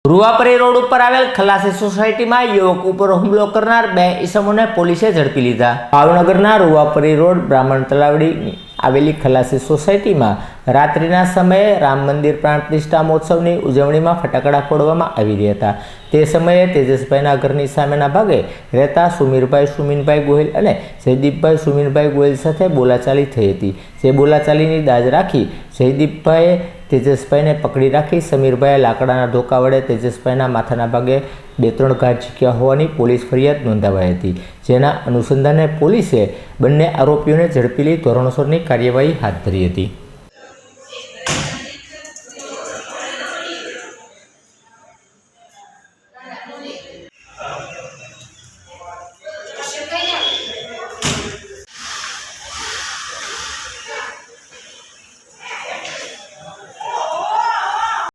રૂવાપરી road ઉપર આવેલ ખલાસી સોસાયટીમાં યુવક ઉપર હુમલો કરનાર 2 ઈસમોને પોલીસે ઝડપી લીધા। ભાવનગરના રૂવાપરી રોડ બ્રાહ્મણ તલાવડી આવેલી ખલાસી સોસાયટીમાં રાત્રિના સમયે રામ મંદિર પ્રાણ પ્રતિષ્ઠા મહોત્સવની ઉજવણીમાં ફટાકડા ફોડવામાં આવી રહ્યા હતા। તે સમયે તેજસભાઈના ઘરની સામેના ભાગે રહેતા સુમીરભાઈ સુમીનભાઈ ગોહિલ અને જયદીપભાઈ સુમીનભાઈ ગોહિલ સાથે બોલાચાલી થઈ હતી। જે બોલાચાલીની દાજ રાખી જયદીપભાઈએ તેજસભાઈને પકડી રાખી સમીરભાઈએ લાકડાના ધોકા વડે તેજસભાઈના માથાના ભાગે 2-3 ઘા ઝીક્યા હોવાની પોલીસ ફરિયાદ નોંધાવાઈ હતી। જેના અનુસંધાને પોલીસે બંને આરોપીઓને ઝડપી લઈ ધોરણસરની કાર્યવાહી હાથ ધરી હતી।